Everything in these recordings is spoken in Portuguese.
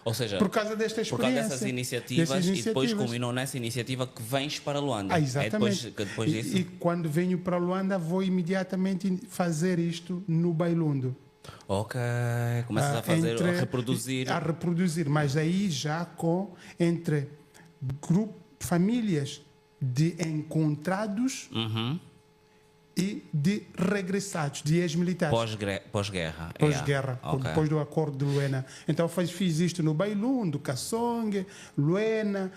Ou seja, por causa desta por causa experiência. dessas iniciativas, e depois culminou nessa iniciativa que vens para Luanda. Exatamente. Depois disso? E quando venho para Luanda, vou imediatamente fazer isto no Bailundo. Ok, começas a fazer, a reproduzir. A reproduzir, mas aí já entre famílias de encontrados e de regressados, de ex-militares. Pós-guerra. Pós-guerra, depois do acordo de Luena. Então fiz isto no Bailundo, Kassonge, Luena,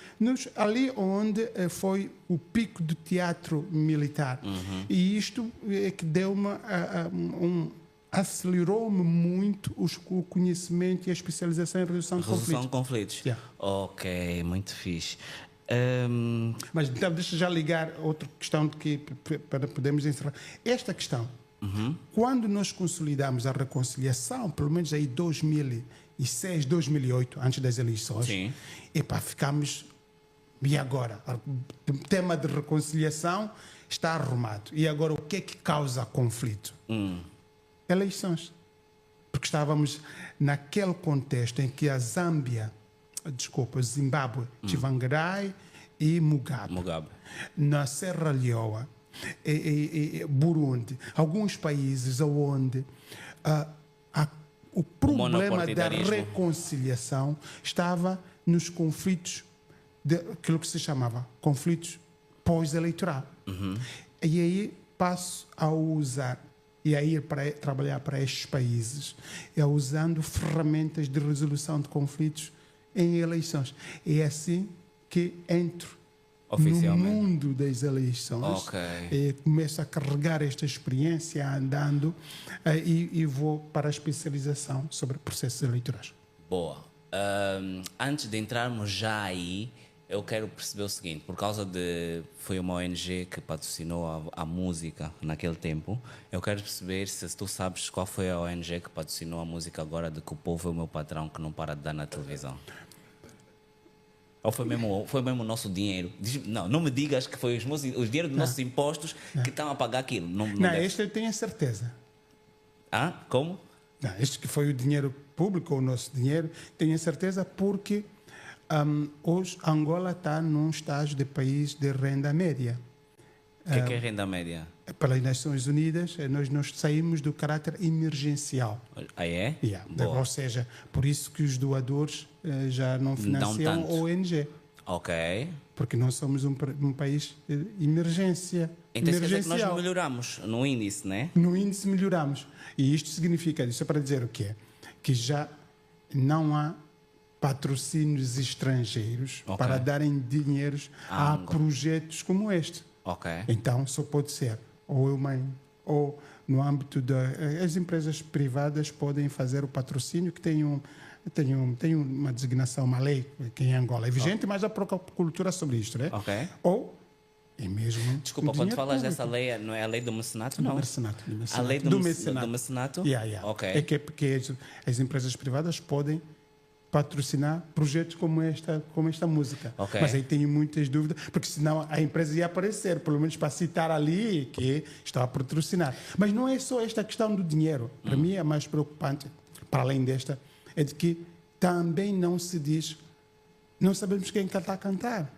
ali onde foi o pico do teatro militar. E isto é que deu-me acelerou-me muito o conhecimento e a especialização em resolução de conflitos. Yeah. Ok, muito fixe. Mas então deixa já ligar outra questão para podermos encerrar. Esta questão, quando nós consolidamos a reconciliação, pelo menos aí 2006, 2008, antes das eleições, ficamos... E agora? O tema de reconciliação está arrumado. E agora o que é que causa conflito? Eleições. Porque estávamos naquele contexto em que a Zimbábue, Tsvangirai e Mugabe. Na Serra Leoa, Burundi, alguns países onde o problema da reconciliação estava nos conflitos, aquilo que se chamava conflitos pós-eleitoral. E aí passo a usar e a ir para trabalhar para estes países, usando ferramentas de resolução de conflitos em eleições. É assim que entro no mundo das eleições. Começo a carregar esta experiência andando e vou para a especialização sobre processos eleitorais. Boa. Antes de entrarmos já aí, eu quero perceber o seguinte, por causa foi uma ONG que patrocinou a música naquele tempo, eu quero perceber se tu sabes qual foi a ONG que patrocinou a música agora de que o povo é o meu patrão que não para de dar na televisão. Ou foi mesmo o nosso dinheiro? Não me digas que foi o dinheiro dos nossos impostos que estão a pagar aquilo. Não, este eu tenho a certeza. Como? Não, este que foi o dinheiro público, o nosso dinheiro, tenho a certeza porque hoje Angola está num estágio de país de renda média. O que é renda média? Pelas Nações Unidas, nós saímos do caráter emergencial. É? Ou seja, por isso que os doadores já não financiam a ONG. Ok. Porque nós somos um país de emergência. Então quer dizer que nós melhoramos no índice, né? No índice melhoramos. E isto significa, isso é para dizer o quê? Que já não há patrocínios estrangeiros para darem dinheiros a projetos como este. Então só pode ser ou no âmbito das empresas privadas podem fazer o patrocínio que tem uma designação, uma lei que em Angola é vigente, mas há pouca cultura sobre isto, né? Ou é mesmo. Desculpa, quando falas dessa lei, não é a lei do mecenato, não? Do mecenato. A lei do mecenato? É que porque as empresas privadas podem patrocinar projetos como esta música. Mas aí tenho muitas dúvidas, porque senão a empresa ia aparecer, pelo menos para citar ali que está a patrocinar. Mas não é só esta questão do dinheiro. Para mim é mais preocupante, para além desta, é de que também não se diz, não sabemos quem está a cantar.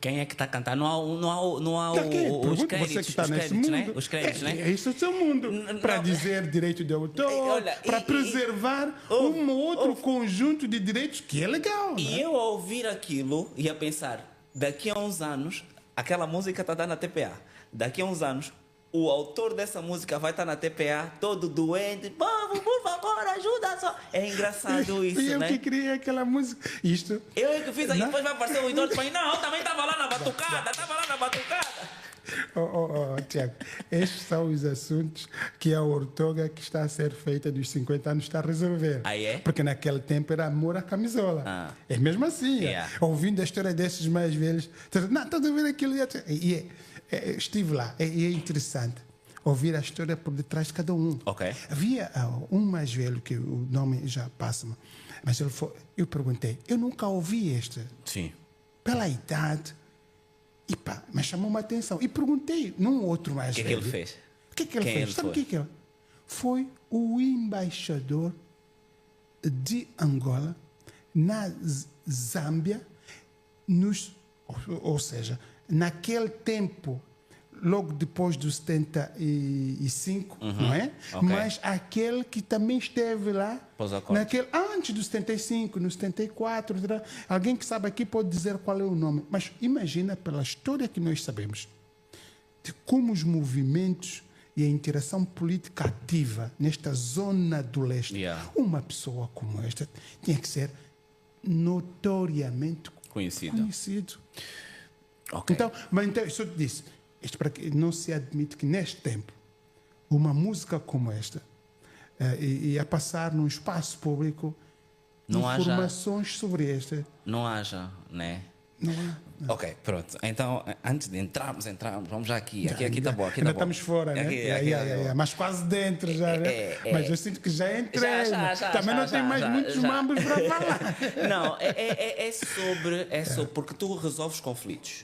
Quem é que está a cantar? Não há os créditos, você que está nesse mundo, né? Os créditos, né? Este é o seu mundo. Para dizer direito de autor, para preservar um ou outro conjunto de direitos que é legal. E eu, ao ouvir aquilo, ia pensar, daqui a uns anos, aquela música está dando na TPA. Daqui a uns anos, o autor dessa música vai estar na TPA, todo doente. Povo, por favor, ajuda só. É engraçado isso, né? né? Eu que criei aquela música. Isto... Eu é que fiz aí, depois vai aparecer o idoso e falar, não, também estava lá na batucada, Tiago, estes são os assuntos que a ortoga que está a ser feita dos 50 anos está a resolver. Porque naquele tempo era amor à camisola. É mesmo assim. Ouvindo a história desses mais velhos, não, estás a ver aquilo. Estive lá, é interessante ouvir a história por detrás de cada um. Havia um mais velho, que o nome já passa-me, mas eu perguntei, eu nunca ouvi este. Sim. Pela idade, mas chamou-me a atenção. E perguntei num outro mais velho. O que é que ele fez? O que é que ele fez? Sabe o que é que ele foi? O embaixador de Angola na Zâmbia, ou seja, naquele tempo, logo depois do 75, não é? Okay. Mas aquele que também esteve lá, antes do 75, no 74, alguém que sabe aqui pode dizer qual é o nome. Mas imagina, pela história que nós sabemos, de como os movimentos e a interação política ativa nesta zona do leste, uma pessoa como esta tinha que ser notoriamente conhecido. Okay. Então, isso eu te disse, isto para que não se admite que neste tempo uma música como esta e a passar num espaço público informações sobre esta. Não haja, né? Não há. Não. Ok, pronto. Então, antes de entrarmos, vamos já aqui. Aqui está bom. Ainda estamos fora, né? Mas quase dentro já, né? Mas eu sinto que já entrei. Também não tem mais muitos mambos para falar. Não, é sobre porque tu resolves conflitos.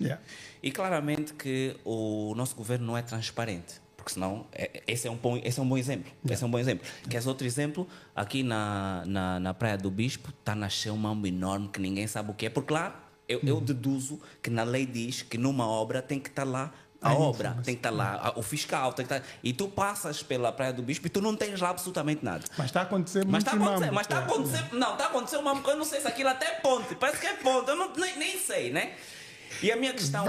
E claramente que o nosso governo não é transparente. Porque senão, esse é um bom exemplo. Esse é um bom exemplo. Queres outro exemplo? Aqui na Praia do Bispo está a nascer um mambo enorme que ninguém sabe o que é. Porque lá, eu deduzo que na lei diz que numa obra tem que estar lá a obra, tem que estar lá o fiscal, tem que estar... E tu passas pela Praia do Bispo e tu não tens lá absolutamente nada. Mas está a acontecer muito mambo. Mas está a acontecer... Não, está a acontecer um mambo que eu não sei se aquilo até é ponte. Parece que é ponte. Eu nem sei, né? E a minha questão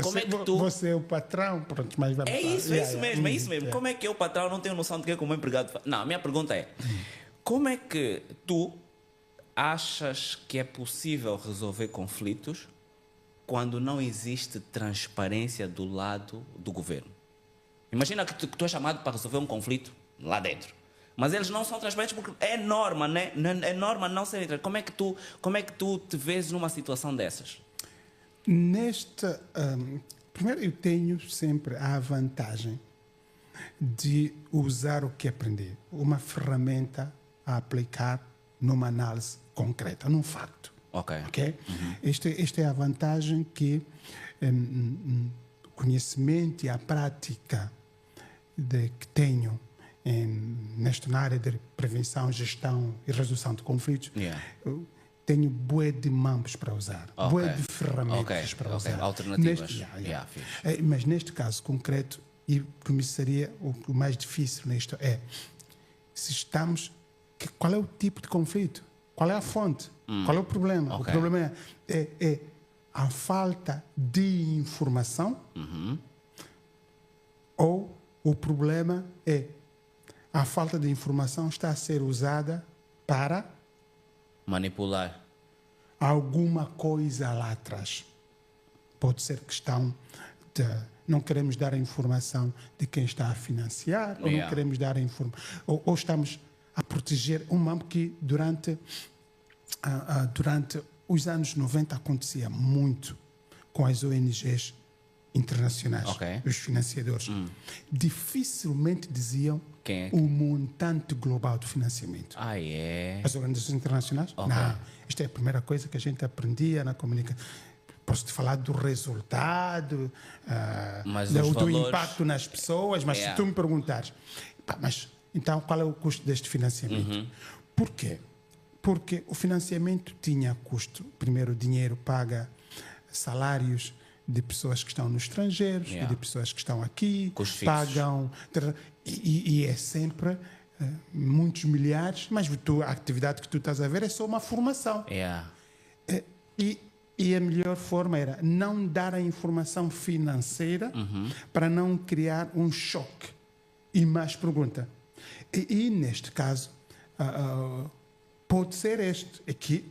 como é que tu... Você é o patrão, pronto, mas vamos É isso mesmo. Como é que eu, o patrão, não tenho noção do que é como empregado faz? Não, a minha pergunta é, como é que tu achas que é possível resolver conflitos quando não existe transparência do lado do governo? Imagina que tu és chamado para resolver um conflito lá dentro, mas eles não são transparentes porque é norma, né? É norma não ser transparente. Como é que tu te vês numa situação dessas? Primeiro, eu tenho sempre a vantagem de usar o que aprendi, uma ferramenta a aplicar numa análise concreta, num facto. Ok. Esta é a vantagem que o conhecimento e a prática que tenho na área de prevenção, gestão e resolução de conflitos. Tenho bué de mambos para usar, bué de ferramentas para usar. Alternativas. Mas neste caso concreto, e para mim seria o mais difícil nisto qual é o tipo de conflito? Qual é a fonte? Qual é o problema? O problema é a falta de informação ou o problema é a falta de informação está a ser usada para manipular alguma coisa lá atrás. Pode ser questão de não queremos dar a informação de quem está a financiar, ou não queremos dar a informação, ou estamos a proteger um mambo que durante os anos 90 acontecia muito com as ONGs internacionais, os financiadores. Dificilmente diziam o montante global do financiamento. As organizações internacionais? Não. Esta é a primeira coisa que a gente aprendia na comunicação. Posso te falar do resultado, do impacto nas pessoas, mas se tu me perguntares, mas então qual é o custo deste financiamento? Por quê? Porque o financiamento tinha custo. Primeiro, o dinheiro paga salários de pessoas que estão no estrangeiro e de pessoas que estão aqui, pagam... E é sempre muitos milhares, mas a atividade que tu estás a ver é só uma formação. E a melhor forma era não dar a informação financeira para não criar um choque. E mais pergunta. E neste caso, pode ser é que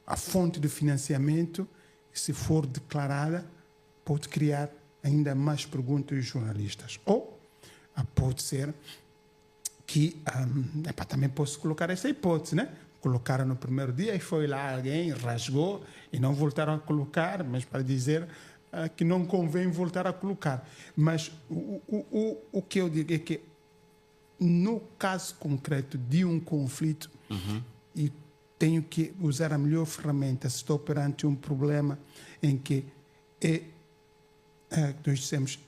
a fonte de financiamento, se for declarada, pode criar ainda mais perguntas dos jornalistas. Ou pode ser que também posso colocar essa hipótese, né? Colocaram no primeiro dia e foi lá alguém, rasgou e não voltaram a colocar, mas para dizer que não convém voltar a colocar. Mas o que eu digo é que no caso concreto de um conflito, e tenho que usar a melhor ferramenta se estou perante um problema em que nós dissemos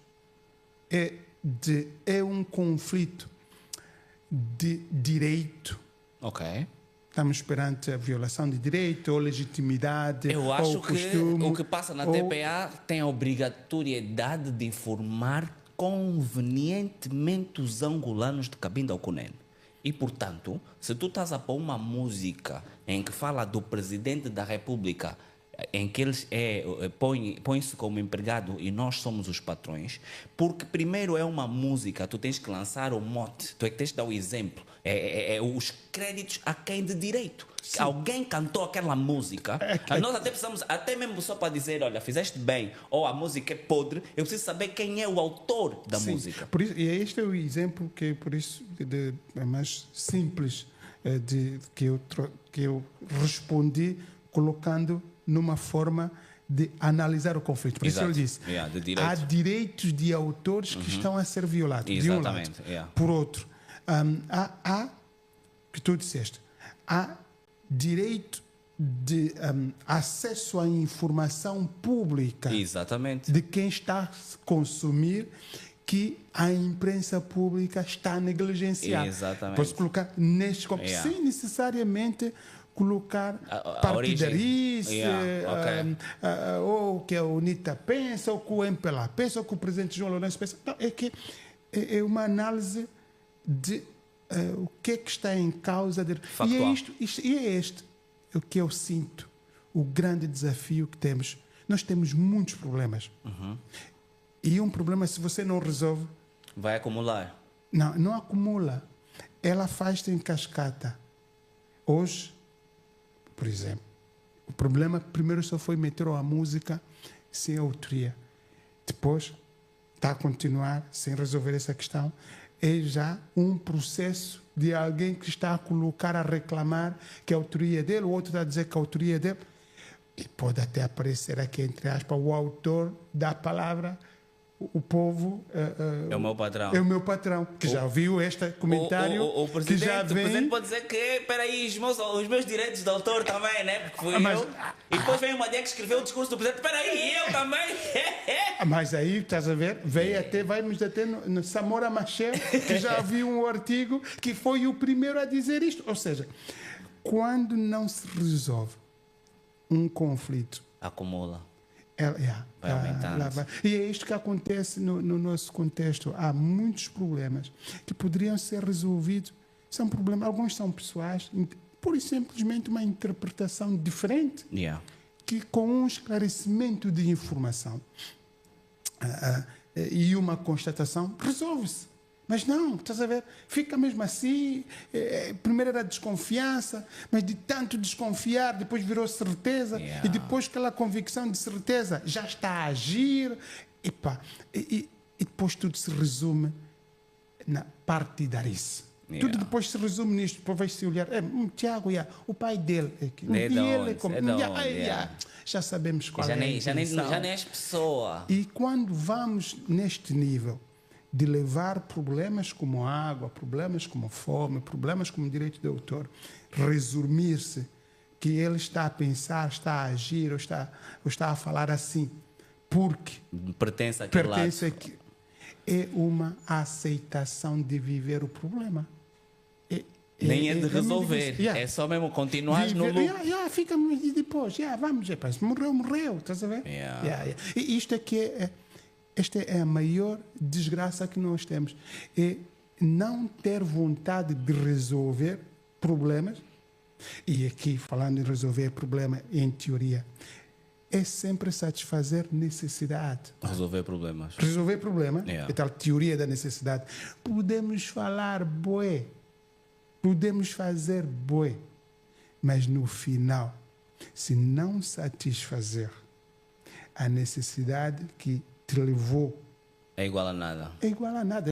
é um conflito de direito. estamos perante a violação de direito ou legitimidade. Eu acho ou que costume, o que passa na TPA tem a obrigatoriedade de informar convenientemente os angolanos de Cabinda ao Cunene. E, portanto, se tu estás a pôr uma música em que fala do presidente da República, em que eles põe-se como empregado e nós somos os patrões, porque primeiro é uma música, tu tens que lançar o mote, tu é que tens de dar o exemplo, os créditos a quem de direito. Sim. Alguém cantou aquela música, nós até precisamos, até mesmo só para dizer, olha, fizeste bem, ou a música é podre, eu preciso saber quem é o autor da música. Por isso, e este é o exemplo que, por isso, é mais simples que eu respondi colocando numa forma de analisar o conflito. Por isso eu disse, há direitos de autores que estão a ser violados. Exatamente. De um lado. Por outro, há que tu disseste, há direito de acesso à informação pública. Exatamente. De quem está a consumir, que a imprensa pública está a negligenciar. Exatamente. Posso colocar nestes copos, sem necessariamente colocar partidarice, ou que a UNITA pensa, ou que o MPLA pensa, ou que o presidente João Lourenço pensa. Não, é que é uma análise de o que é que está em causa. E é este o que eu sinto, o grande desafio que temos. Nós temos muitos problemas. E um problema, se você não resolve... vai acumular. Não acumula. Ela faz-te em cascata. Hoje, por exemplo, o problema primeiro só foi meter a música sem autoria. Depois, está a continuar sem resolver essa questão. É já um processo de alguém que está a colocar, a reclamar que a autoria é dele, o outro está a dizer que a autoria é dele. E pode até aparecer aqui, entre aspas, o autor da palavra... O povo é o meu patrão. É o meu patrão, que já viu este comentário. O presidente pode dizer que, espera aí, os meus direitos de autor também, né? Porque fui eu. E depois vem uma dia que escreveu o discurso do presidente, espera aí, eu também. Mas aí, estás a ver, vai-nos até no Samora Machel, que já viu um artigo que foi o primeiro a dizer isto. Ou seja, quando não se resolve um conflito, acumula. Vai aumentando. E é isto que acontece no nosso contexto. Há muitos problemas que poderiam ser resolvidos. São problemas, alguns são pessoais, por simplesmente uma interpretação diferente, que com um esclarecimento de informação e uma constatação resolve-se. Mas não, estás a ver? Fica mesmo assim. Primeiro era desconfiança, mas de tanto desconfiar, depois virou certeza. E depois aquela convicção de certeza já está a agir. E depois tudo se resume na partidarice. Tudo depois se resume nisto. Depois vai-se olhar. Tiago, o pai dele. Já sabemos qual é. Já nem és pessoa. E quando vamos neste nível de levar problemas como água, problemas como fome, problemas como direito de autor, resumir-se que ele está a pensar, está a agir ou está a falar assim, porque pertence àquele lado. É uma aceitação de viver o problema. Nem é de resolver, é só mesmo continuar no loop. Fica, e depois, vamos, morreu, estás a ver? E isto aqui esta é a maior desgraça que nós temos. É não ter vontade de resolver problemas. E aqui, falando em resolver problema, em teoria, é sempre satisfazer necessidade. Resolver problemas. Resolver problema, é tal teoria da necessidade. Podemos falar bué, podemos fazer bué, mas no final, se não satisfazer a necessidade que te levou, é igual a nada. É igual a nada.